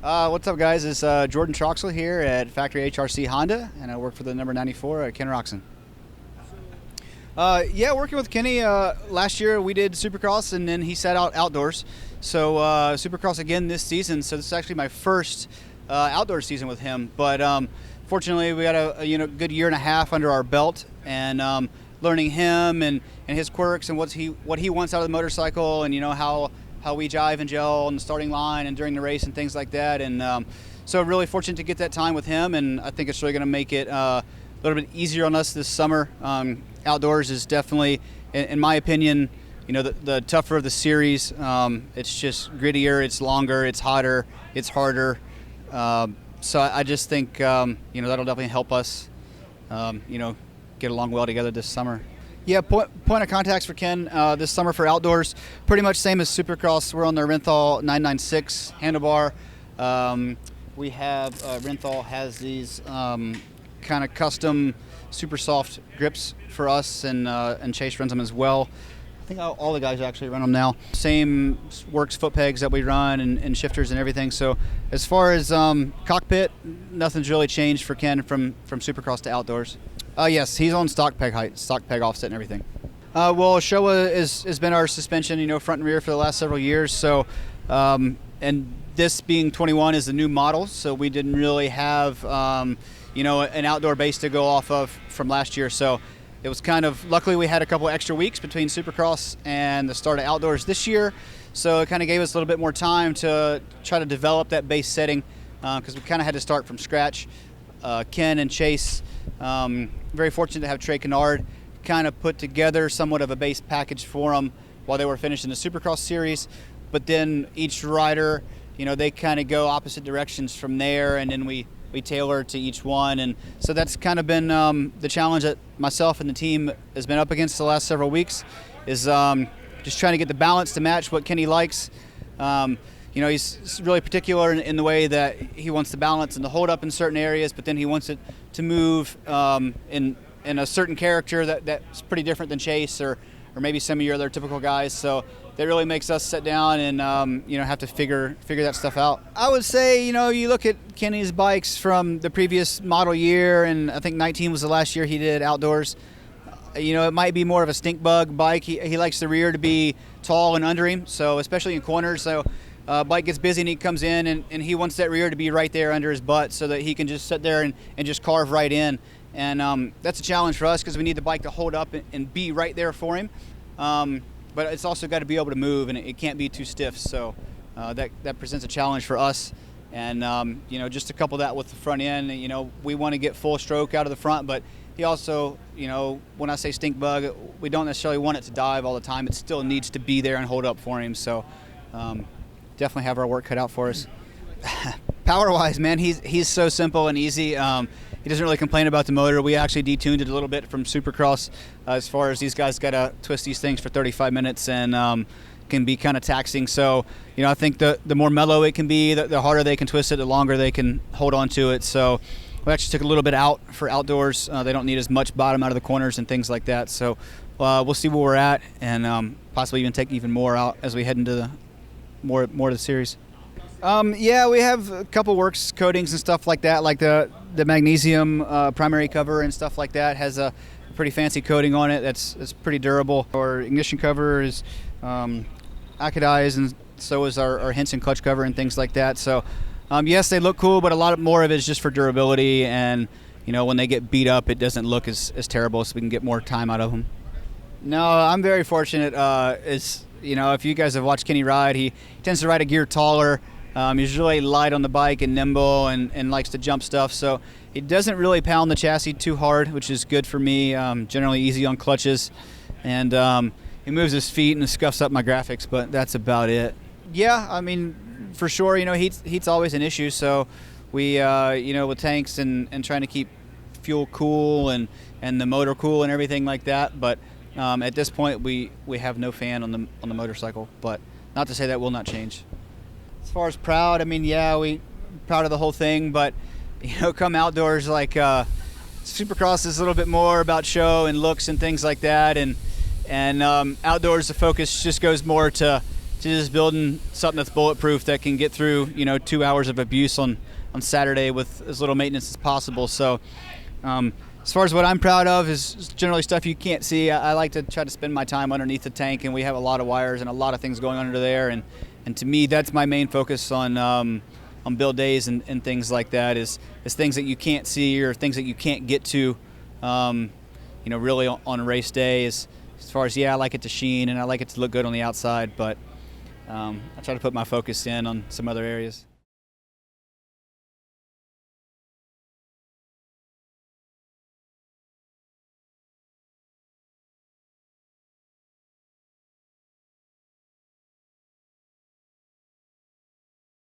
What's up, guys? It's Jordan Troxell here at Factory HRC Honda, and I work for the number 94, Ken Roczen. Yeah, working with Kenny. Last year we did Supercross, and then he sat out outdoors. So Supercross again this season. So this is actually my first outdoor season with him. But fortunately, we got a good year and a half under our belt, and learning him and his quirks and what he wants out of the motorcycle, and how we jive and gel on the starting line and during the race and things like that. And so really fortunate to get that time with him, and I think it's really going to make it a little bit easier on us this summer. Outdoors is definitely, in my opinion, the tougher of the series. It's just grittier, it's longer, it's hotter, it's harder. So I just think that'll definitely help us get along well together this summer. Yeah, point of contacts for Ken this summer for outdoors, pretty much same as Supercross. We're on the Renthal 996 handlebar. We have Renthal has these kind of custom super soft grips for us, and Chase runs them as well. I think all the guys actually run them now. Same works foot pegs that we run, and shifters and everything. So as far as cockpit, nothing's really changed for Ken from Supercross to outdoors. Yes, he's on stock peg height, stock peg offset and everything. Well, Showa has been our suspension, front and rear for the last several years. So, and this being 21 is the new model, so we didn't really have, an outdoor base to go off of from last year. So it was luckily we had a couple extra weeks between Supercross and the start of outdoors this year. So it kind of gave us a little bit more time to try to develop that base setting, because we kind of had to start from scratch. Ken and Chase, very fortunate to have Trey Kennard kind of put together somewhat of a base package for them while they were finishing the Supercross series. But then each rider, they kind of go opposite directions from there, and then we tailor to each one. And so that's kind of been the challenge that myself and the team has been up against the last several weeks, is just trying to get the balance to match what Kenny likes. He's really particular in the way that he wants the balance and the hold up in certain areas, but then he wants it to move in a certain character that's pretty different than Chase or maybe some of your other typical guys. So that really makes us sit down and have to figure that stuff out. I would say you look at Kenny's bikes from the previous model year, and I think 19 was the last year he did outdoors. It might be more of a stink bug bike. He likes the rear to be tall and under him, so especially in corners. So bike gets busy and he comes in, and he wants that rear to be right there under his butt so that he can just sit there and just carve right in. And that's a challenge for us because we need the bike to hold up and be right there for him. But it's also got to be able to move, and it can't be too stiff. So that presents a challenge for us. And just to couple that with the front end, we want to get full stroke out of the front, but he also, when I say stink bug, we don't necessarily want it to dive all the time. It still needs to be there and hold up for him. So definitely have our work cut out for us. Power-wise, man, he's so simple and easy. He doesn't really complain about the motor. We actually detuned it a little bit from Supercross, as far as these guys got to twist these things for 35 minutes and can be kind of taxing. So, I think the more mellow it can be, the harder they can twist it, the longer they can hold on to it. So we actually took a little bit out for outdoors. They don't need as much bottom out of the corners and things like that. So we'll see where we're at, and possibly even take even more out as we head into the more of the series. Yeah, we have a couple works coatings and stuff like that, like the magnesium primary cover and stuff like that has a pretty fancy coating on it that's pretty durable. Our ignition cover is acodized, and so is our Henson clutch cover and things like that. So yes, they look cool, but a lot more of it is just for durability, and when they get beat up, it doesn't look as terrible, so we can get more time out of them. No, I'm very fortunate. If you guys have watched Kenny ride, he tends to ride a gear taller. He's really light on the bike and nimble and likes to jump stuff. So he doesn't really pound the chassis too hard, which is good for me. Generally easy on clutches. And he moves his feet and scuffs up my graphics, but that's about it. Yeah, I mean, for sure, heat's always an issue. So we, with tanks and trying to keep fuel cool and the motor cool and everything like that. But at this point, we have no fan on the motorcycle. But not to say that will not change. As far as proud, I mean, yeah, we proud of the whole thing, but come outdoors, like Supercross is a little bit more about show and looks and things like that, and And outdoors, the focus just goes more to just building something that's bulletproof that can get through 2 hours of abuse on Saturday with as little maintenance as possible. So as far as what I'm proud of is generally stuff you can't see. I like to try to spend my time underneath the tank, and we have a lot of wires and a lot of things going under there. And to me, that's my main focus on build days and things like that is things that you can't see or things that you can't get to, really on a race day. As far as, I like it to sheen and I like it to look good on the outside, but I try to put my focus in on some other areas.